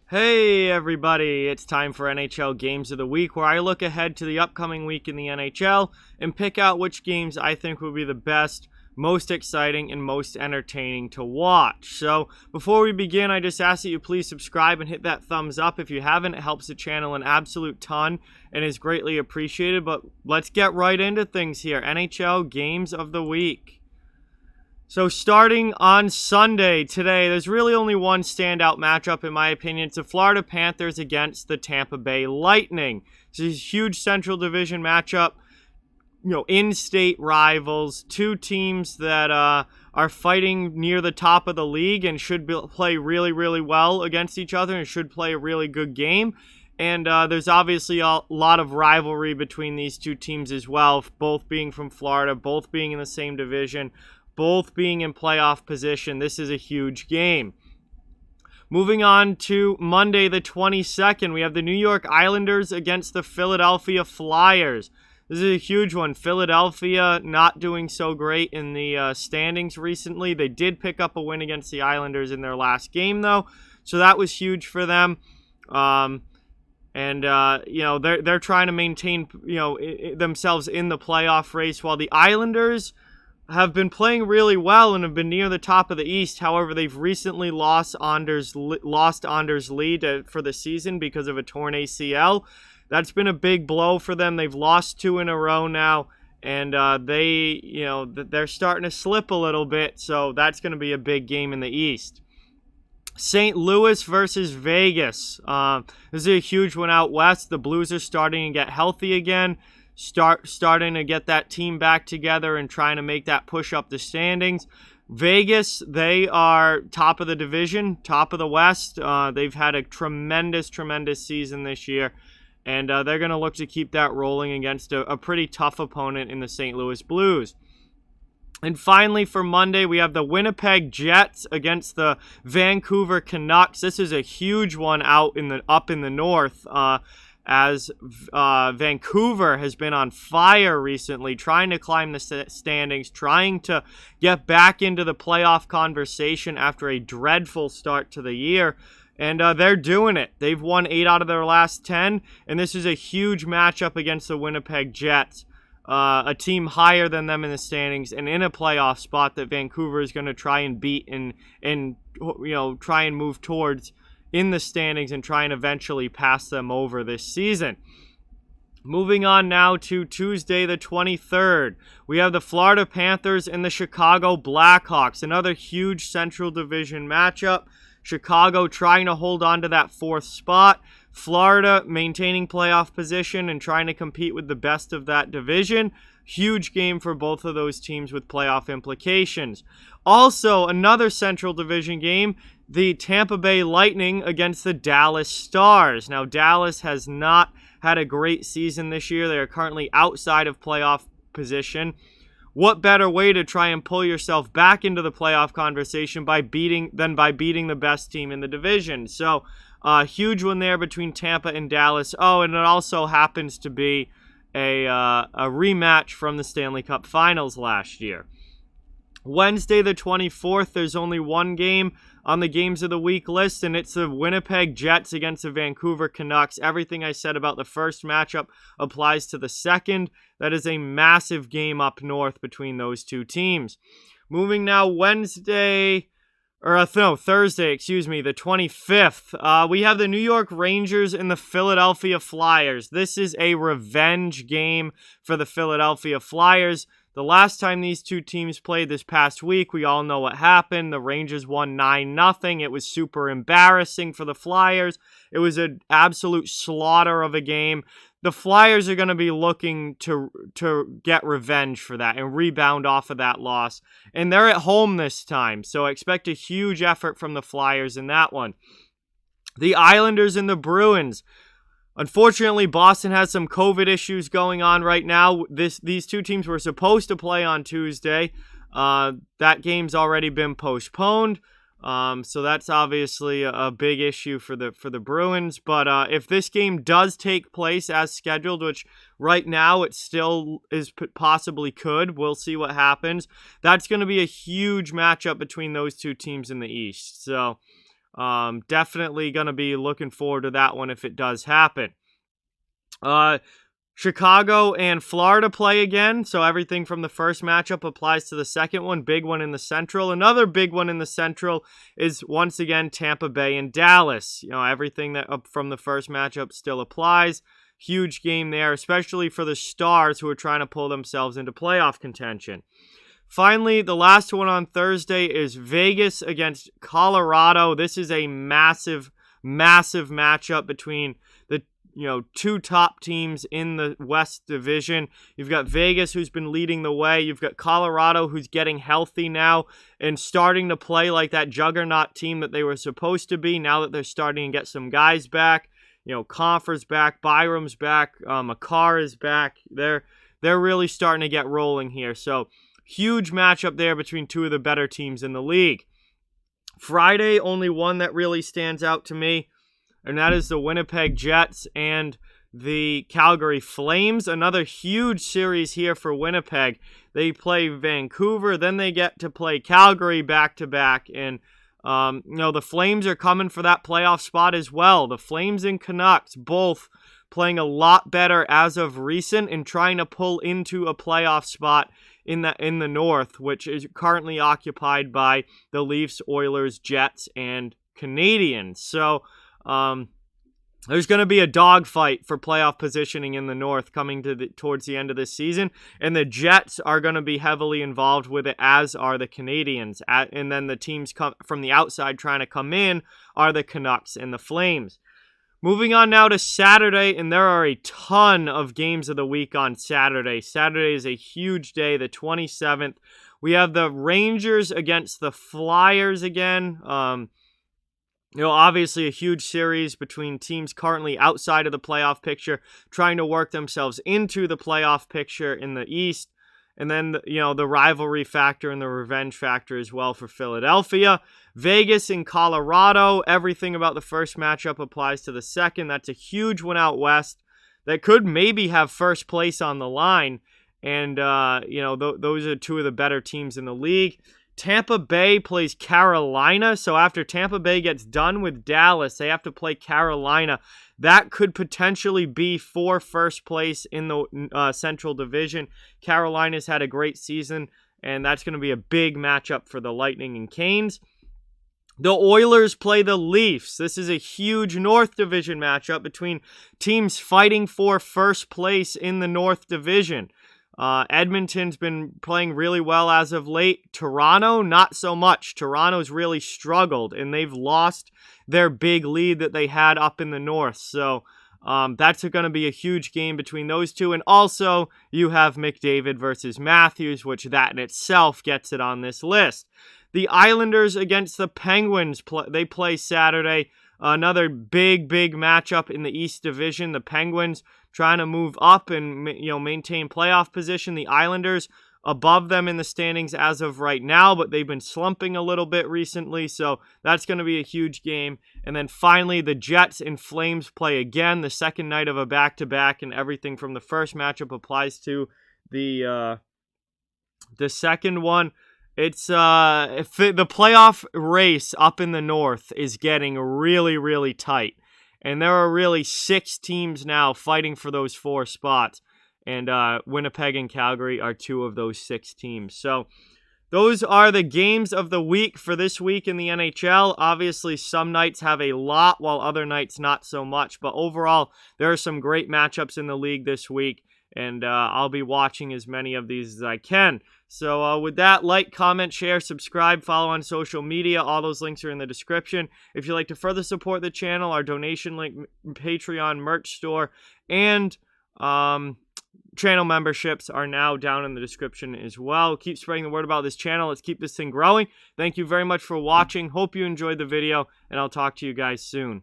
Hey everybody, it's time for NHL Games of the Week, where I look ahead to the upcoming week in the NHL and pick out which games I think will be the best, most exciting, and most entertaining to watch. So before we begin, I just ask that you please subscribe and hit that thumbs up if you haven't. It helps the channel an absolute ton and is greatly appreciated. But let's get right into things here. NHL Games of the Week. So starting on Sunday today, there's really only one standout matchup in my opinion. It's the Florida Panthers against the Tampa Bay Lightning. It's a huge Central Division matchup. In-state rivals, two teams that are fighting near the top of the league and should play really, really well against each other and should play a really good game. And there's obviously a lot of rivalry between these two teams as well, both being from Florida, both being in the same division, both being in playoff position. This is a huge game. Moving on to Monday the 22nd, we have the New York Islanders against the Philadelphia Flyers. This is a huge one. Philadelphia not doing so great in the standings recently. They did pick up a win against the Islanders in their last game, though, so that was huge for them. They're trying to maintain themselves in the playoff race, while the Islanders have been playing really well and have been near the top of the East. However, they've recently lost Anders' lead for the season because of a torn ACL. That's been a big blow for them. They've lost 2 in a row now, and they're starting to slip a little bit, so that's going to be a big game in the East. St. Louis versus Vegas. This is a huge one out west. The Blues are starting to get healthy again. Starting to get that team back together and trying to make that push up the standings. Vegas, they are top of the division, top of the West. They've had a tremendous season this year, and they're going to look to keep that rolling against a pretty tough opponent in the St. Louis Blues. And finally, for Monday, we have the Winnipeg Jets against the Vancouver Canucks. This is a huge one up in the north. As Vancouver has been on fire recently, trying to climb the standings, trying to get back into the playoff conversation after a dreadful start to the year. And they're doing it. They've won 8 out of their last 10, and this is a huge matchup against the Winnipeg Jets, a team higher than them in the standings and in a playoff spot that Vancouver is going to try and beat and try and move towards in the standings and try and eventually pass them over this season. Moving on now to Tuesday the 23rd, we have the Florida Panthers and the Chicago Blackhawks, another huge Central Division matchup. Chicago trying to hold on to that 4th spot. Florida maintaining playoff position and trying to compete with the best of that division. Huge game for both of those teams with playoff implications. Also, another Central Division game, the Tampa Bay Lightning against the Dallas Stars. Now, Dallas has not had a great season this year. They are currently outside of playoff position. What better way to try and pull yourself back into the playoff conversation than by beating the best team in the division? So, huge one there between Tampa and Dallas. Oh, and it also happens to be a rematch from the Stanley Cup Finals last year. Wednesday the 24th, there's only one game on the Games of the Week list, and it's the Winnipeg Jets against the Vancouver Canucks. Everything I said about the first matchup applies to the second. That is a massive game up north between those two teams. Moving now Thursday, the 25th. We have the New York Rangers and the Philadelphia Flyers. This is a revenge game for the Philadelphia Flyers. The last time these two teams played this past week, we all know what happened. The Rangers won 9-0. It was super embarrassing for the Flyers. It was an absolute slaughter of a game. The Flyers are going to be looking to get revenge for that and rebound off of that loss. And they're at home this time, so expect a huge effort from the Flyers in that one. The Islanders and the Bruins. Unfortunately, Boston has some COVID issues going on right now. These two teams were supposed to play on Tuesday. That game's already been postponed. So that's obviously a big issue for the Bruins. But if this game does take place as scheduled, which right now it still is possibly could, we'll see what happens. That's going to be a huge matchup between those two teams in the East. So Definitely going to be looking forward to that one if it does happen. Chicago and Florida play again, so everything from the first matchup applies to the second one. Big one in the Central. Another big one in the Central is, once again, Tampa Bay and Dallas. Everything that up from the first matchup still applies. Huge game there, especially for the Stars, who are trying to pull themselves into playoff contention. Finally, the last one on Thursday is Vegas against Colorado. This is a massive, massive matchup between the two top teams in the West Division. You've got Vegas, who's been leading the way. You've got Colorado, who's getting healthy now and starting to play like that juggernaut team that they were supposed to be now that they're starting to get some guys back. Confer's back, Byram's back, Makar is back. They're really starting to get rolling here. So, huge matchup there between two of the better teams in the league. Friday, only one that really stands out to me, and that is the Winnipeg Jets and the Calgary Flames. Another huge series here for Winnipeg. They play Vancouver, then they get to play Calgary back-to-back, and the Flames are coming for that playoff spot as well. The Flames and Canucks both playing a lot better as of recent and trying to pull into a playoff spot in the North, which is currently occupied by the Leafs, Oilers, Jets, and Canadiens. So, there's going to be a dogfight for playoff positioning in the North coming towards the end of this season, and the Jets are going to be heavily involved with it, as are the Canadiens. And then the teams from the outside trying to come in are the Canucks and the Flames. Moving on now to Saturday, and there are a ton of games of the week on Saturday. Saturday is a huge day, the 27th. We have the Rangers against the Flyers again. Obviously a huge series between teams currently outside of the playoff picture, trying to work themselves into the playoff picture in the East. And then, the rivalry factor and the revenge factor as well for Philadelphia. Vegas and Colorado, everything about the first matchup applies to the second. That's a huge one out west that could maybe have first place on the line. And, those are two of the better teams in the league. Tampa Bay plays Carolina, so after Tampa Bay gets done with Dallas, they have to play Carolina. That could potentially be for first place in the Central Division. Carolina's had a great season, and that's going to be a big matchup for the Lightning and Canes. The Oilers play the Leafs. This is a huge North Division matchup between teams fighting for first place in the North Division. Edmonton's been playing really well as of late. Toronto, not so much. Toronto's really struggled, and they've lost their big lead that they had up in the north. So that's going to be a huge game between those two. And also, you have McDavid versus Matthews, which that in itself gets it on this list. The Islanders against the Penguins, they play Saturday. Another big matchup in the East Division. The Penguins trying to move up and maintain playoff position. The Islanders above them in the standings as of right now, but they've been slumping a little bit recently, so that's going to be a huge game. And then finally, the Jets and Flames play again, the second night of a back-to-back, and everything from the first matchup applies to the second one. It's the playoff race up in the North is getting really tight. And there are really 6 teams now fighting for those 4 spots. And Winnipeg and Calgary are 2 of those 6 teams. So those are the games of the week for this week in the NHL. Obviously, some nights have a lot, while other nights not so much. But overall, there are some great matchups in the league this week. And I'll be watching as many of these as I can. So with that, like, comment, share, subscribe, follow on social media. All those links are in the description. If you'd like to further support the channel, our donation link, Patreon, merch store, and channel memberships are now down in the description as well. Keep spreading the word about this channel. Let's keep this thing growing. Thank you very much for watching. Hope you enjoyed the video, and I'll talk to you guys soon.